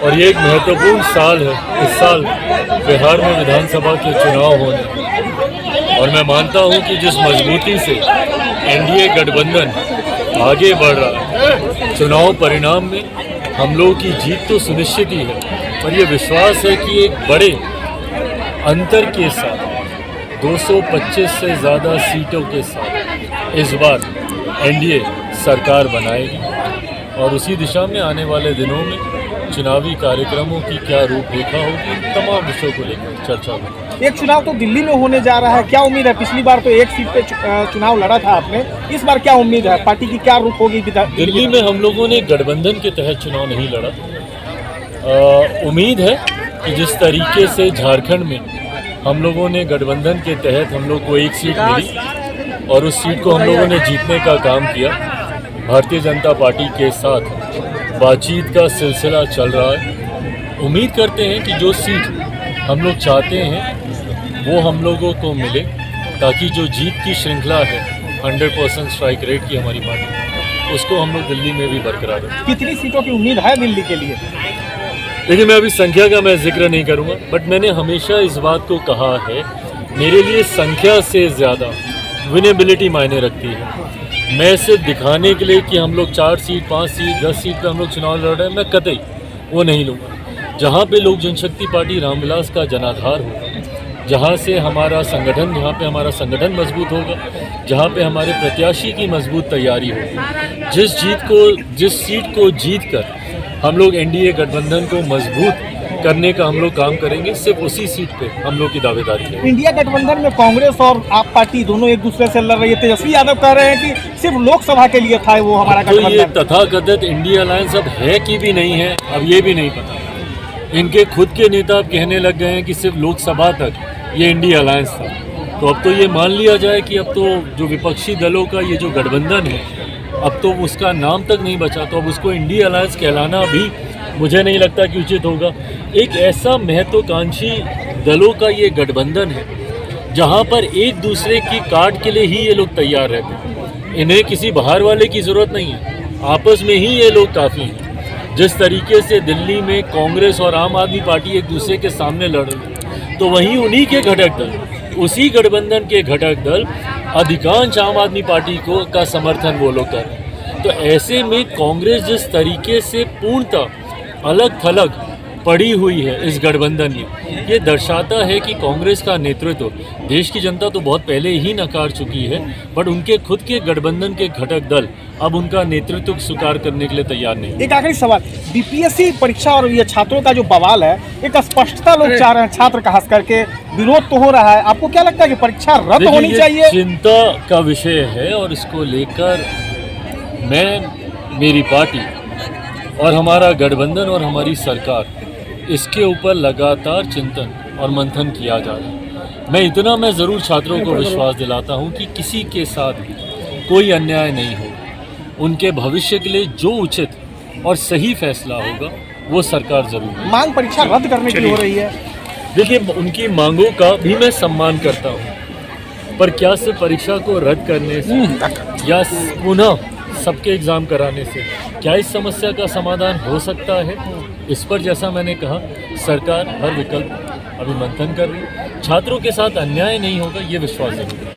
और ये एक महत्वपूर्ण साल है। इस साल बिहार में विधानसभा के चुनाव होने और मैं मानता हूं कि जिस मजबूती से एनडीए गठबंधन आगे बढ़ रहा है, चुनाव परिणाम में हम लोगों की जीत तो सुनिश्चित ही है, पर यह विश्वास है कि एक बड़े अंतर के साथ 225 से ज़्यादा सीटों के साथ इस बार एनडीए सरकार बनाएगी और उसी दिशा में आने वाले दिनों में चुनावी कार्यक्रमों की क्या रूपरेखा होगी, इन तमाम विषयों को लेकर चर्चा होगी। एक चुनाव तो दिल्ली में होने जा रहा है, क्या उम्मीद है? पिछली बार तो एक सीट पे चुनाव लड़ा था आपने, इस बार क्या उम्मीद है? पार्टी की क्या रूप होगी? दिल्ली में हम लोगों ने गठबंधन के तहत चुनाव नहीं लड़ा। उम्मीद है कि जिस तरीके से झारखंड में हम लोगों ने गठबंधन के तहत हम लोग को एक सीट मिली और उस सीट को हम लोगों ने जीतने का काम किया। भारतीय जनता पार्टी के साथ बातचीत का सिलसिला चल रहा है। उम्मीद करते हैं कि जो सीट हम लोग चाहते हैं वो हम लोगों को मिले, ताकि जो जीत की श्रृंखला है 100% स्ट्राइक रेट की हमारी पार्टी, उसको हम लोग दिल्ली में भी बरकरार रखें। कितनी सीटों की उम्मीद है दिल्ली के लिए? देखिए, मैं अभी संख्या का जिक्र नहीं करूँगा, बट मैंने हमेशा इस बात को कहा है, मेरे लिए संख्या से ज़्यादा विनेबिलिटी मायने रखती है। मैं सिर्फ दिखाने के लिए कि हम लोग 4 सीट 5 सीट 10 सीट पे हम लोग चुनाव लड़ रहे हैं, मैं कतई वो नहीं लूँगा। जहाँ पे लोक जनशक्ति पार्टी रामविलास का जनाधार होगा, जहाँ से हमारा संगठन, जहाँ पे हमारा संगठन मजबूत होगा, जहाँ पे हमारे प्रत्याशी की मजबूत तैयारी होगी, जिस सीट को जीत कर हम लोग एनडीए गठबंधन को मजबूत करने का हम लोग काम करेंगे, सिर्फ उसी सीट पे हम लोग की दावेदारी है। इंडिया गठबंधन में कांग्रेस और आप पार्टी दोनों एक दूसरे से लड़ रही है। तेजस्वी यादव कह रहे हैं कि सिर्फ लोकसभा के लिए था वो हमारा तो ये गठबंधन। तथाकथित इंडिया अलायंस अब है कि भी नहीं है, अब ये भी नहीं पता। इनके खुद के नेता अब कहने लग गए हैं कि सिर्फ लोकसभा तक ये इंडिया अलायंस था। तो अब तो ये मान लिया जाए कि अब तो जो विपक्षी दलों का ये जो गठबंधन है, अब तो उसका नाम तक नहीं बचा, तो अब उसको इंडिया अलायंस कहलाना भी मुझे नहीं लगता कि उचित होगा। एक ऐसा महत्वाकांक्षी दलों का ये गठबंधन है जहां पर एक दूसरे की काट के लिए ही ये लोग तैयार रहते हैं। इन्हें किसी बाहर वाले की ज़रूरत नहीं है, आपस में ही ये लोग काफ़ी हैं। जिस तरीके से दिल्ली में कांग्रेस और आम आदमी पार्टी एक दूसरे के सामने लड़ रही है, तो वहीं उन्हीं के घटक दल, उसी गठबंधन के घटक दल अधिकांश आम आदमी पार्टी को का समर्थन वो लोग कर रहे हैं। तो ऐसे में कांग्रेस जिस तरीके से पूर्णतः अलग थलग पड़ी हुई है इस गठबंधन में, ये दर्शाता है कि कांग्रेस का नेतृत्व देश की जनता तो बहुत पहले ही नकार चुकी है, बट उनके खुद के गठबंधन के घटक दल अब उनका नेतृत्व स्वीकार करने के लिए तैयार नहीं। एक आखिरी सवाल, बीपीएससी परीक्षा और ये छात्रों का जो बवाल है, एक स्पष्टता लोग चाह रहे हैं, छात्र खास करके विरोध तो हो रहा है। आपको क्या लगता है कि परीक्षा रद्द होनी चाहिए? चिंता का विषय है और इसको लेकर मैं, मेरी पार्टी और हमारा गठबंधन और हमारी सरकार, इसके ऊपर लगातार चिंतन और मंथन किया जा रहा है। मैं ज़रूर छात्रों को विश्वास दिलाता हूं कि किसी के साथ भी कोई अन्याय नहीं होगा। उनके भविष्य के लिए जो उचित और सही फैसला होगा वो सरकार ज़रूर। मांग परीक्षा रद्द करने की हो रही है। देखिए, उनकी मांगों का भी मैं सम्मान करता हूँ, पर क्या सिर्फ परीक्षा को रद्द करने से या पुनः सबके एग्ज़ाम कराने से क्या इस समस्या का समाधान हो सकता है? इस पर जैसा मैंने कहा, सरकार हर विकल्प अभी मंथन कर रही है। छात्रों के साथ अन्याय नहीं होगा, ये विश्वास जरूर है।